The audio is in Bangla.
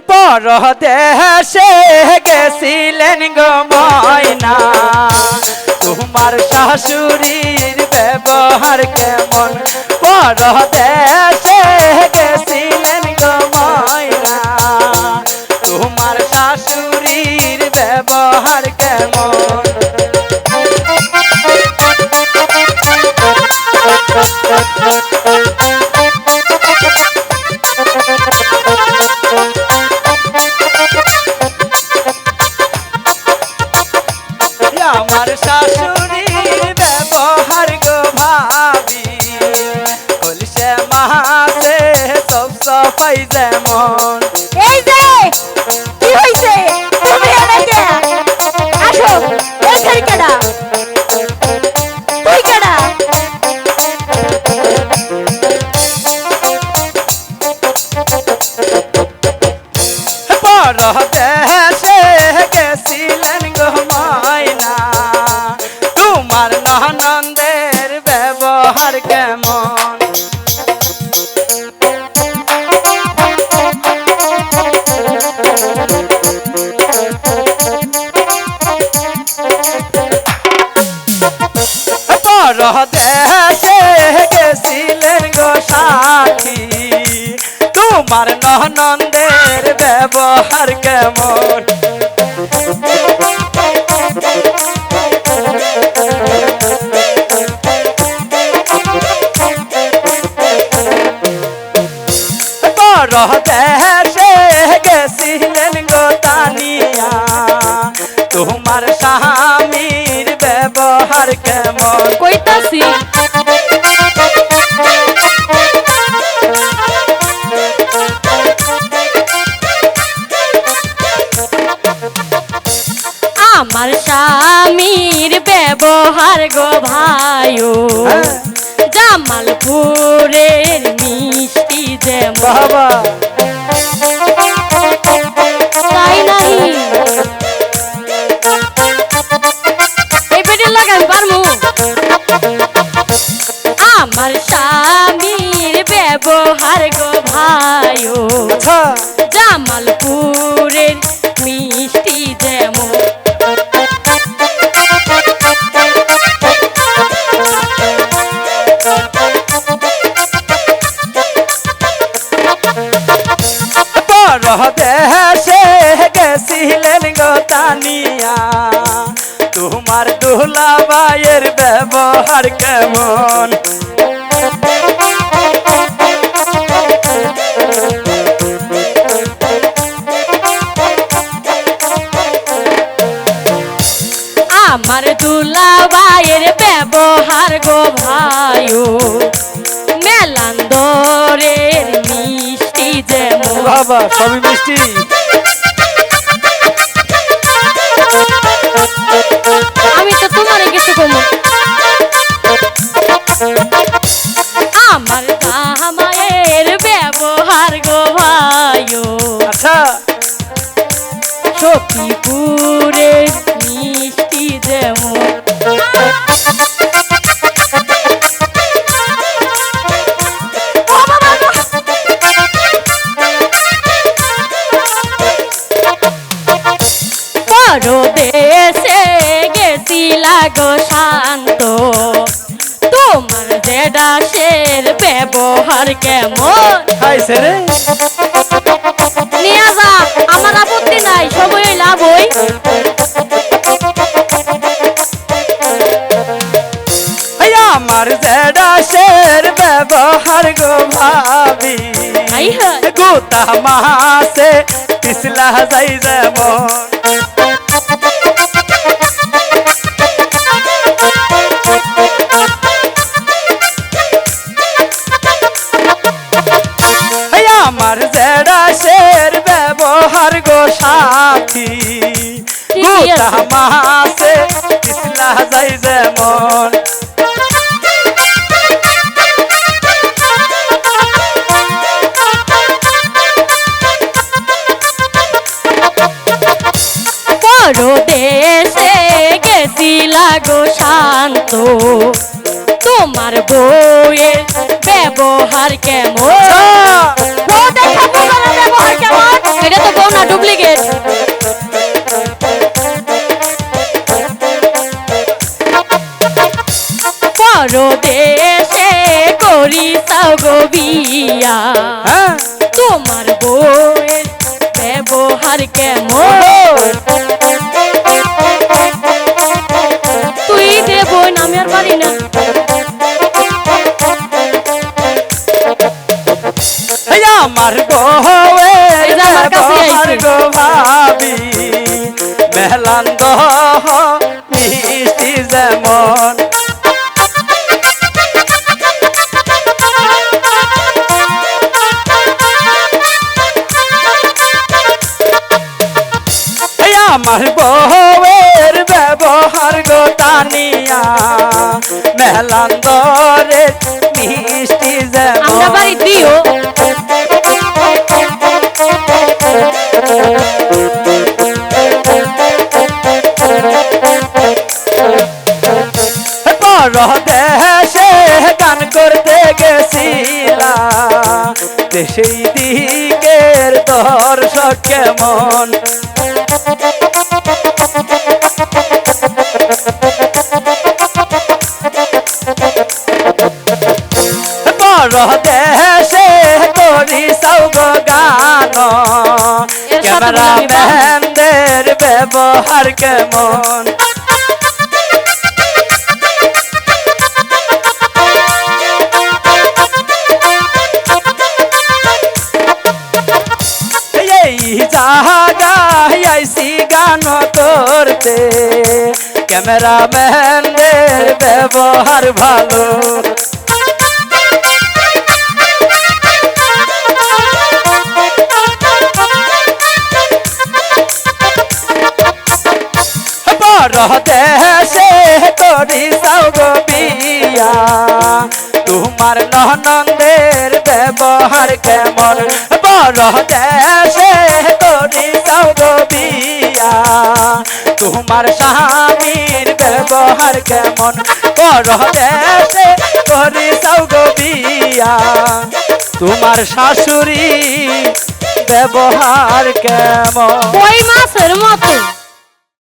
পরদেশে গেছিলেন গো ময়না, তোমার শাশুড়ির ব্যবহার কেমন? পরদেশে গেছিলেন গো ময়না, তোমার শাশুড়ির ব্যবহার কেমন? আমার শাশুড়ির ব্যবহার গো ভাবি, কলসে মাসে সব সফাই যেমন। এই যে কি হইছে? তুমি এদিকে আসো। এই ঘরে কেডা? তুই কেডা? পরদেশে গেছিলেন গো ময়না, তোমার ননদের ব্যবহার কেমন? পরদেশে গেছিলেন গো সাথী, তোমার ননদের ব্যবহার কেমন? পরদেশে গেছিলেন গো তানিয়া, তোমার স্বামীর ব্যবহার কেমন? কইতাছি আমার স্বামীর ব্যবহার গো ভাইও, জামালপুরের মিষ্টি যেমন। বাবা তাই নাহি? এই পেটে লাগান পারমু। আমার স্বামীর ব্যবহার গো ভাইও, আচ্ছা জামালপুরের মিষ্টি যেমন। পরদেশে গেছিলেন গো তানিয়া, তোমার দুলাভাইয়ের ব্যবহার কেমন? আমার দুলাভাইয়ের ব্যবহার গো ভাইও, মেলান্দরের মিষ্টি যেমন। বাবা সবই মিষ্টি। আমি তো তোমার কিছু কমু। আমার জামাইয়ের ব্যবহার গো ভাইও, আচ্ছা সখীপুরের মিষ্টি যেমন। পরদেশে গেছিলা গো শান্ত, তোমার জেডাসের ব্যবহার কেমন? খাইছে রে নিয়ে যা, আমার আপত্তি নাই, সবই লাভ হই। আমার জেডাসের ব্যবহার গো ভাবি, গোতা মাসে পিছলা যাই যেমন। আমার জেডাসের ব্যবহার গো সাথী, গোতা মাসে পিছলা যাই যেমন। পরদেশে গেছিলা গো শান্ত, তোমার বউয়ের ব্যবহার কেমন? বউ দেখা বউয়ের ব্যবহার কেমন? এটা তো ডুপ্লিকেট পরদেশে করিতাও গো বিয়া হ্যাঁ তোমার বউয়ের ব্যবহার কেমন তুই দে বোন আমি আর পারি না এই আমার বউয়ের এই যে আমার কাছে ব্যবহার আইছে। গো ভাবি মেহলান্দ মিষ্টি যেমন এই আমার বউয়ের ব্যবহার গো তানিয়া মেহলান্দরে মিষ্টি আমরা যেমন বাড়ি দিও পরদেশে গান করতে গেছিলাম সেই দিকের দর্শক কেমন পরদেশে করি সৌগ গান এর সাথে বলে আমি বাঁধবো। ক্যামেরাম্যানদের ব্যবহার কেমন এই জায়গায় আইসি গান করতে ক্যামেরাম্যানদের ব্যবহার ভালো পরদেশে করি সৌগ বিয়া তোমার ননদের ব্যবহার কেমন পরদেশে করি সৌগ বিয়া তোমার স্বামীর ব্যবহার কেমন পরদেশে করি সৌগ বিয়া তোমার শাশুড়ি ব্যবহার কেমন কই মাছের মতো